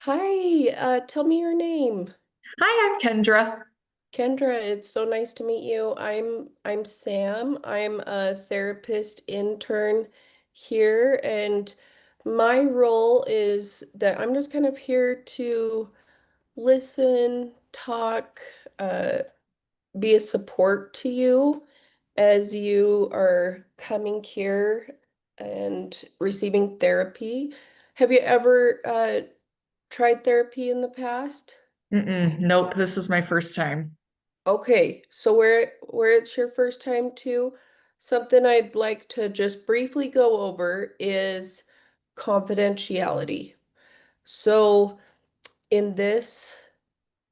Hi, tell me your name. Hi, I'm Kendra. Kendra, it's so nice to meet you. I'm Sam. I'm a therapist intern here, and my role is that I'm just kind of here to listen, talk, be a support to you as you are coming here and receiving therapy. Have you ever tried therapy in the past? Nope, this is my first time. Okay, so where it's your first time too, something I'd like to just briefly go over is confidentiality. So in this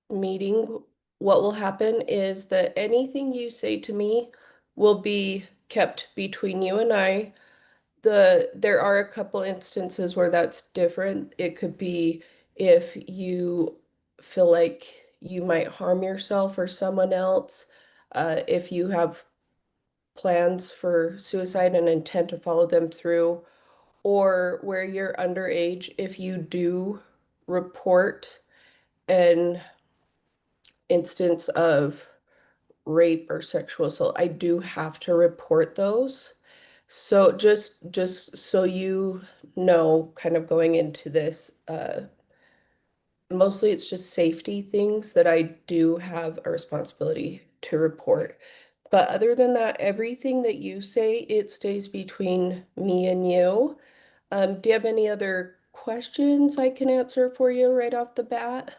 meeting, what will happen is that anything you say to me will be kept between you and I. There are a couple instances where that's different. It could be if you feel like you might harm yourself or someone else, if you have plans for suicide and intend to follow them through, or where you're underage, if you do report an instance of rape or sexual assault, I do have to report those. So just so you know, kind of going into this, mostly it's just safety things that I do have a responsibility to report. But other than that, everything that you say, it stays between me and you. Do you have any other questions I can answer for you right off the bat?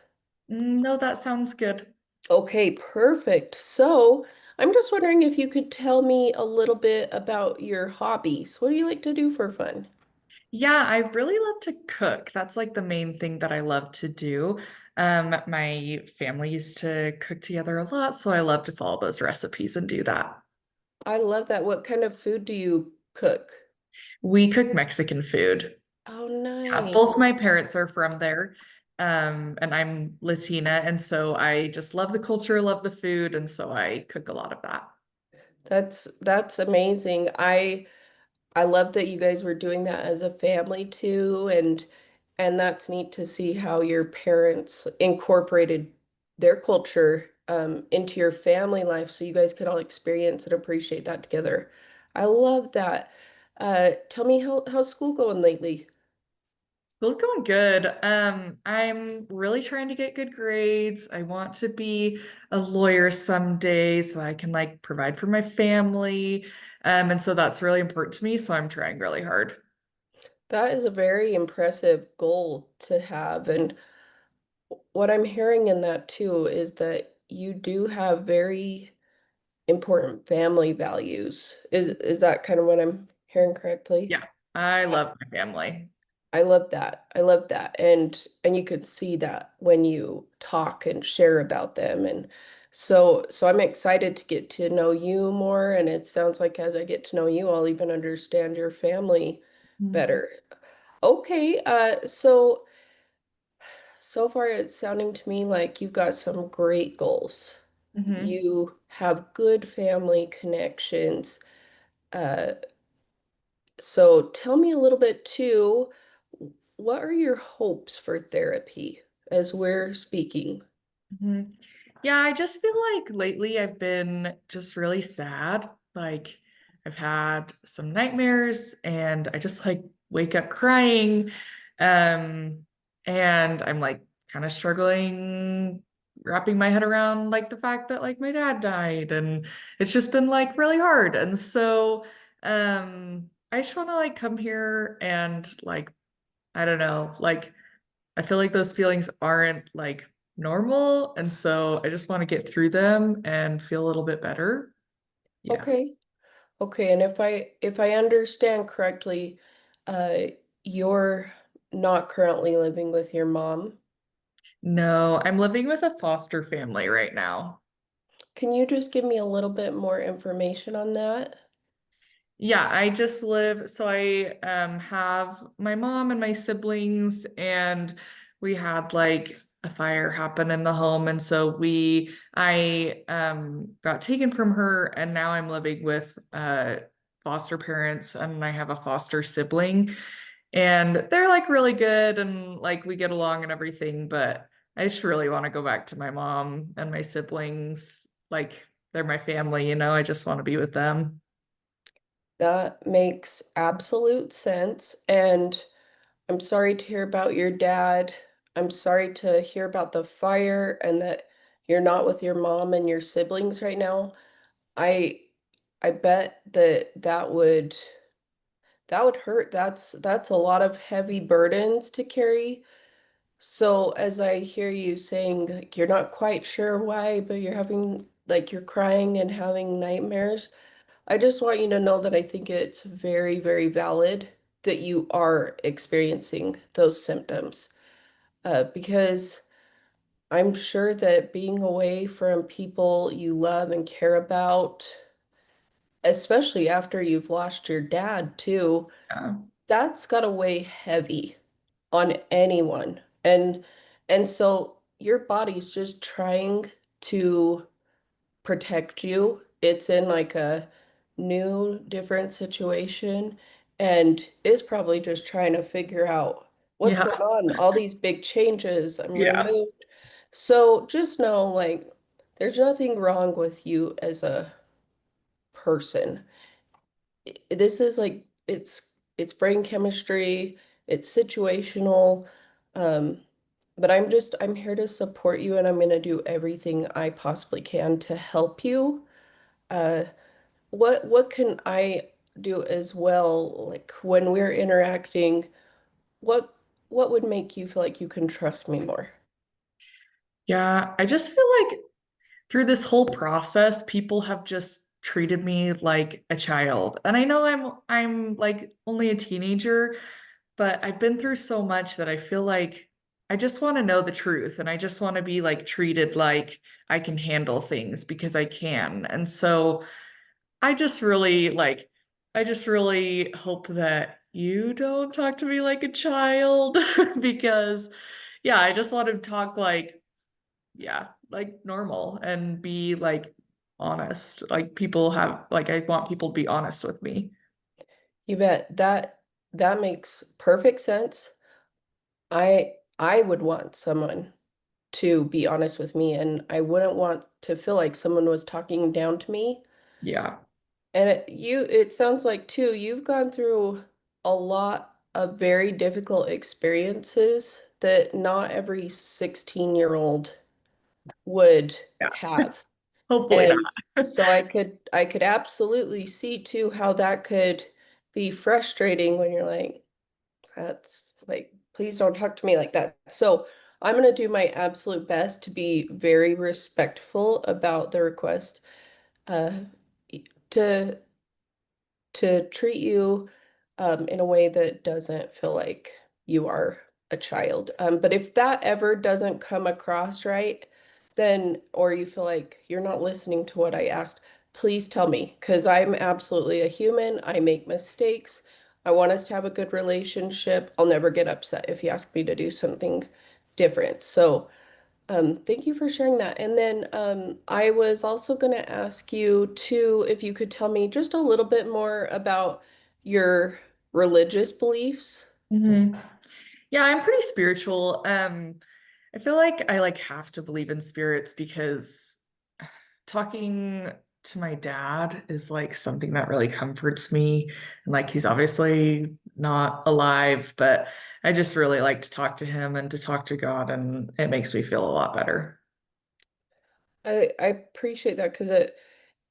No, that sounds good. Okay, perfect. So I'm just wondering if you could tell me a little bit about your hobbies. What do you like to do for fun? Yeah, I really love to cook. That's like the main thing that I love to do. My family used to cook together a lot, so I love to follow those recipes and do that. I love that. What kind of food do you cook? We cook Mexican food. Oh, Yeah, both nice. my parents are from there, and I'm Latina, and so I just love the culture, love the food, and so I cook a lot of that. That's amazing. I love that you guys were doing that as a family too, and that's neat to see how your parents incorporated their culture into your family life so you guys could all experience and appreciate that together. I love that. Tell me how's school going lately? School's going good. I'm really trying to get good grades. I want to be a lawyer someday so I can like provide for my family. And so that's really important to me. So I'm trying really hard. That is a very impressive goal to have. And what I'm hearing in that too is that you do have very important family values. Is that kind of what I'm hearing correctly? Yeah, I love my family. I love that. I love that. And you could see that when you talk and share about them. And so I'm excited to get to know you more. And it sounds like as I get to know you, I'll even understand your family better. Okay, so far it's sounding to me like you've got some great goals. Mm-hmm. You have good family connections. Uh, so tell me a little bit too, what are your hopes for therapy as we're speaking? hmm Yeah, I just feel like lately I've been just really sad. Like I've had some nightmares and I just like wake up crying. Um, and I'm like kind of struggling wrapping my head around like the fact that like my dad died and it's just been like really hard. And so I just want to like come here and like I don't know, like I feel like those feelings aren't like normal. And so I just want to get through them and feel a little bit better. Yeah. Okay. Okay, and if I understand correctly, uh you're not currently living with your mom. No, I'm living with a foster family right now. Can you just give me a little bit more information on that? Yeah, I just live, so I have my mom and my siblings, and we had like a fire happen in the home, and so I got taken from her, and now I'm living with foster parents, and I have a foster sibling. And they're like really good and like we get along and everything, but I just really want to go back to my mom and my siblings. Like they're my family, I just want to be with them. That makes absolute sense. And I'm sorry to hear about your dad. I'm sorry to hear about the fire and that you're not with your mom and your siblings right now. I I bet that would hurt. That's a lot of heavy burdens to carry. So as I hear you saying like you're not quite sure why, but you're having like you're crying and having nightmares, I just want you to know that I think it's very, very valid that you are experiencing those symptoms. Because I'm sure that being away from people you love and care about, especially after you've lost your dad too, Yeah. that's gotta weigh heavy on anyone. And so your body's just trying to protect you. It's in like a new, different situation, and it's probably just trying to figure out what's Yeah. going on. All these big changes, I'm Yeah. removed. So just know, like, there's nothing wrong with you as a person. This is like it's brain chemistry, it's situational. Um, but I'm here to support you and I'm gonna do everything I possibly can to help you. Uh, what can I do as well? Like when we're interacting, what what would make you feel like you can trust me more? Yeah. I just feel like through this whole process, people have just treated me like a child. And I know I'm like only a teenager, but I've been through so much that I feel like I just want to know the truth and I just want to be like treated like I can handle things because I can. And so I just really like I just really hope that you don't talk to me like a child because yeah, I just want to talk like yeah, like normal and be like honest. Like people have like I want people to be honest with me. You bet that makes perfect sense. I would want someone to be honest with me, and I wouldn't want to feel like someone was talking down to me. Yeah. And it sounds like too, you've gone through a lot of very difficult experiences that not every 16-year-old would Yeah. have. Hopefully And not. so I could absolutely see too how that could be frustrating when you're like, that's like, please don't talk to me like that. So I'm going to do my absolute best to be very respectful about the request, uh, to treat you in a way that doesn't feel like you are a child. But if that ever doesn't come across right, then, or you feel like you're not listening to what I asked, please tell me, because I'm absolutely a human. I make mistakes. I want us to have a good relationship. I'll never get upset if you ask me to do something different. So, thank you for sharing that. And then I was also going to ask you too if you could tell me just a little bit more about your religious beliefs. Mhm. Yeah, I'm pretty spiritual. I feel like I like have to believe in spirits because talking to my dad is like something that really comforts me. And like he's obviously not alive, but I just really like to talk to him and to talk to God, and it makes me feel a lot better. I appreciate that because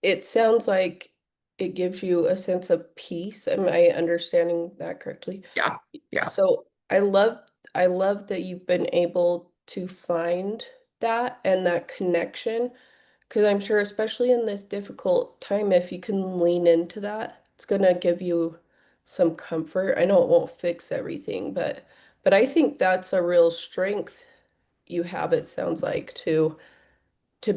it sounds like it gives you a sense of peace. Am I understanding that correctly? Yeah. Yeah. So I love that you've been able to find that and that connection. Because I'm sure, especially in this difficult time, if you can lean into that, it's gonna give you some comfort. I know it won't fix everything, but I think that's a real strength you have, it sounds like, to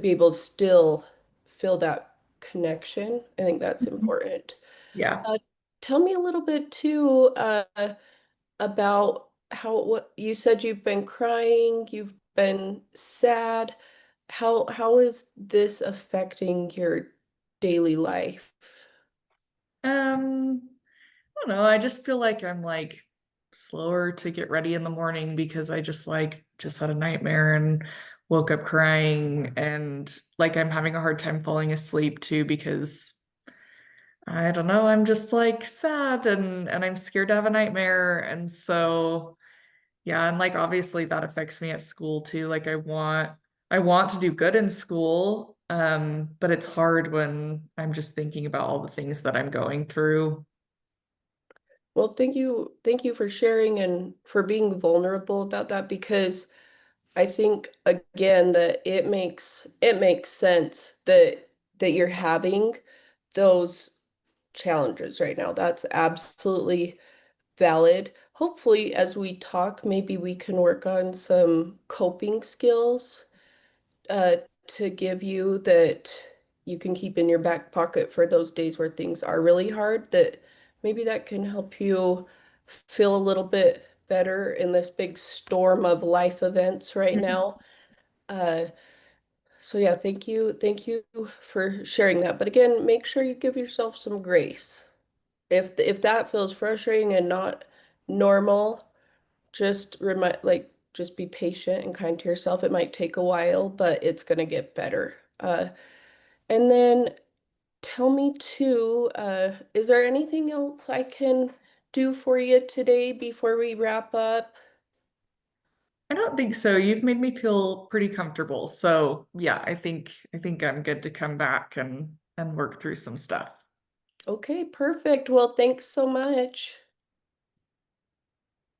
be able to still feel that connection. I think that's important. Yeah. Uh, Tell me a little bit too, about how what you said you've been crying, you've been sad. How is this affecting your daily life? I don't know. I just feel like I'm like slower to get ready in the morning because I just had a nightmare and woke up crying, and like I'm having a hard time falling asleep too because I don't know, I'm just like sad and I'm scared to have a nightmare. And so yeah, and like obviously that affects me at school too. Like I want to do good in school, but it's hard when I'm just thinking about all the things that I'm going through. Well, thank you for sharing and for being vulnerable about that because I think again that it makes sense that you're having those challenges right now. That's absolutely valid. Hopefully, as we talk, maybe we can work on some coping skills uh, to give you that you can keep in your back pocket for those days where things are really hard, that maybe that can help you feel a little bit better in this big storm of life events right now. Uh, so yeah, thank you for sharing that. But again, make sure you give yourself some grace. If that feels frustrating and not normal, just remind just be patient and kind to yourself. It might take a while, but it's gonna get better. And then tell me too, is there anything else I can do for you today before we wrap up? I don't think so. You've made me feel pretty comfortable. So yeah, I think I'm good to come back and work through some stuff. Okay, perfect. Well, thanks so much.